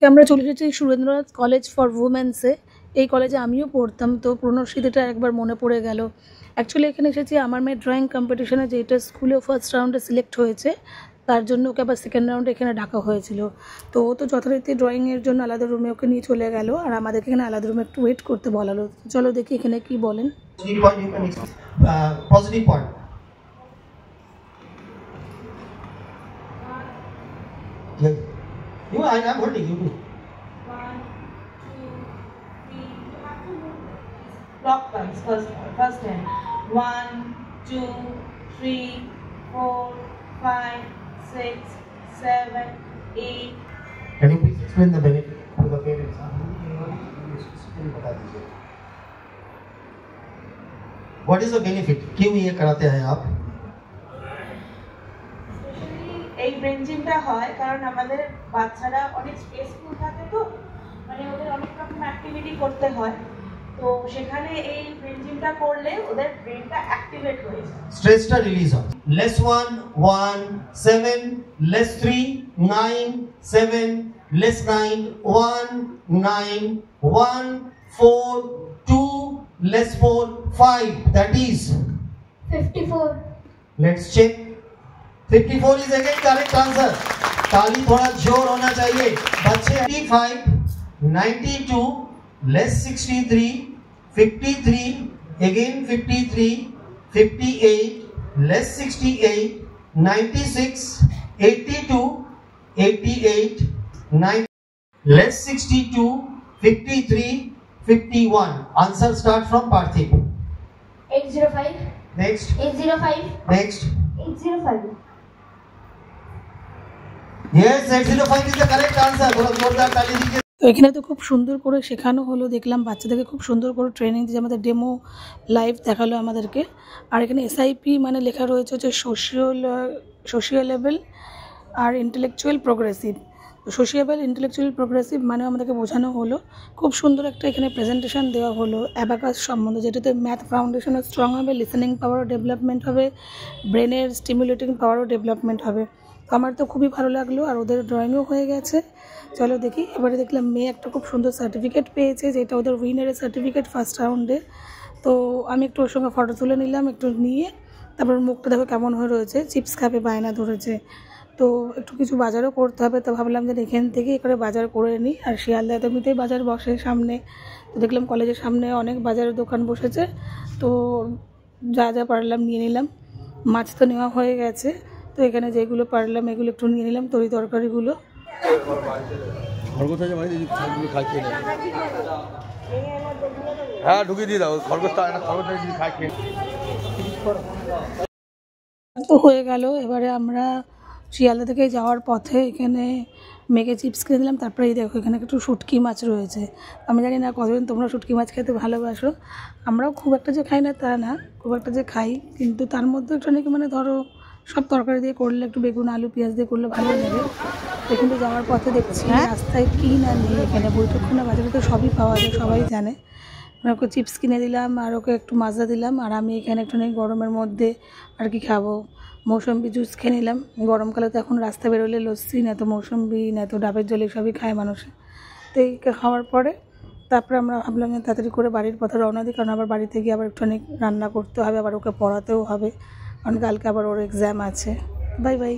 আমরা চলে এসেছি সুরেন্দ্রনাথ কলেজ ফর উমেন্সে। এই কলেজে আমিও পড়তাম, তো পুরনো স্মৃতিটা একবার মনে পড়ে গেল। অ্যাকচুয়ালি এখানে এসেছি আমার মেয়ের ড্রয়িং কম্পিটিশনে, যেটা স্কুলেও ফার্স্ট রাউন্ডে সিলেক্ট হয়েছে, তার জন্য ওকে আবার সেকেন্ড রাউন্ডে এখানে ডাকা হয়েছিল। তো ও তো যথারীতি ড্রয়িংয়ের জন্য আলাদা রুমে ওকে নিয়ে চলে গেল, আর আমাদেরকে এখানে আলাদা রুমে একটু ওয়েট করতে বলালো। চলো দেখি এখানে কি বলেন। Positive point. You, I'm holding you. 1, 2, 3. You have to move clockwise first time. 1, 2, 3, 4, 5, 6, 7, 8. Can you please explain the benefit to the parents? What is the benefit? क्यों ये कराते हैं आप? এই ব্রেন জিমটা হয় কারণ আমাদের বাচ্চারা অনেক স্ট্রেসফুল থাকে, তো মানে ওদের অনেক রকম অ্যাক্টিভিটি করতে হয়, তো সেখানে এই ব্রেন জিমটা করলে ওদের ব্রেনটা অ্যাক্টিভেট হয়ে যায়, স্ট্রেসটা রিলিজ হয়। less 1 1 7 less 3 9 7 less 9 1 9 1 4 2 less 4 5, that is 54. let's check. 54 is again correct answer. ताली थोड़ा जोर होना चाहिए बच्चे। 85 92 less 63 53 again 53 58 less 68 96 82 88 9 less 62 53 51. Answer start from Parthiv. 805. Next. 805. Next. 805. Yes, 805 is the correct answer. थोड़ा जोरदार ताली दीजिए। তো এখানে তো খুব সুন্দর করে শেখানো হলো, দেখলাম বাচ্চাদেরকে খুব সুন্দর করে ট্রেনিং দিয়ে আমাদের ডেমো লাইভ দেখালো আমাদেরকে। আর এখানে এসআইপি মানে লেখা রয়েছে হচ্ছে সোশিয়ালেবল আর ইন্টেলেকচুয়াল প্রোগ্রেসিভ। তো সোশিয়েবল ইন্টেলেকচুয়াল প্রোগ্রেসিভ মানে আমাদেরকে বোঝানো হলো। খুব সুন্দর একটা এখানে প্রেজেন্টেশন দেওয়া হলো অ্যাবাকাস সম্বন্ধে, যেটাতে ম্যাথ ফাউন্ডেশনও স্ট্রং হবে, লিসেনিং পাওয়ারও ডেভেলপমেন্ট হবে, ব্রেনের স্টিমুলেটিং পাওয়ারও ডেভেলপমেন্ট হবে। তো আমার তো খুবই ভালো লাগলো, আর ওদের ড্রয়িংও হয়ে গেছে। চলো দেখি। এবারে দেখলাম মেয়ে একটা খুব সুন্দর সার্টিফিকেট পেয়েছে, যেটা ওদের উইনারের সার্টিফিকেট ফার্স্ট রাউন্ডে। তো আমি একটু ওর সঙ্গে ফটো তুলে নিলাম, একটু নিয়ে তারপর মুখটা দেখো কেমন হয়ে রয়েছে, চিপস খাবে বায়না ধরেছে। তো একটু কিছু বাজারও করতে হবে, তো ভাবলাম যে এখান থেকে করে বাজার করে নিই। আর শিয়ালদায় তো এমনিতেই বাজার বসে সামনে, তো দেখলাম কলেজের সামনে অনেক বাজারের দোকান বসেছে, তো যা যা পারলাম নিয়ে নিলাম। মাছ তো নেওয়া হয়ে গেছে, তো এখানে যেগুলো পারলাম এগুলো একটু নিয়ে নিলাম, তরি তরকারিগুলো। হ্যাঁ ঢুকিয়ে দিয়ে দাও খরগোশটা, তো হয়ে গেল। এবারে আমরা শিয়ালদা থেকে যাওয়ার পথে এখানে মেঘে চিপস কিনে দিলাম। তারপরে এই দেখো এখানে একটু শুটকি মাছ রয়েছে। আমি জানি না কতদিন তোমরা শুটকি মাছ খেতে ভালোবাসো, আমরাও খুব একটা যে খাই না তা না, খুব একটা যে খাই, কিন্তু তার মধ্যে একটু নাকি মানে ধরো সব তরকারি দিয়ে করলে, একটু বেগুন আলু পেঁয়াজ দিয়ে করলে ভালো লাগে। এখানে যাওয়ার পথে দেখছি রাস্তায় কি না নেই, এখানে বৈঠকখানা বাজারে তো সবই পাওয়া যায়, সবাই জানে। ওকে চিপস কিনে দিলাম আর ওকে একটু মাজা দিলাম, আর আমি এখানে একটু নেই গরমের মধ্যে আর কি খাবো, মৌসম্বি জুস খেয়ে নিলাম। গরমকালে তো এখন রাস্তা বেরোলে লস্যি না তো মৌসম্বি না তো ডাবের জল সবই খায় মানুষে। তো এই খাওয়ার পরে তারপরে আমরা ভাবলাম যে তাড়াতাড়ি করে বাড়ির পথে রওনা দিই, কারণ আবার বাড়ি থেকে আবার একটু অনেক রান্না করতে হবে, আবার ওকে পড়াতেও হবে, কারণ কালকে আবার ওর এক্সাম আছে। Bye bye.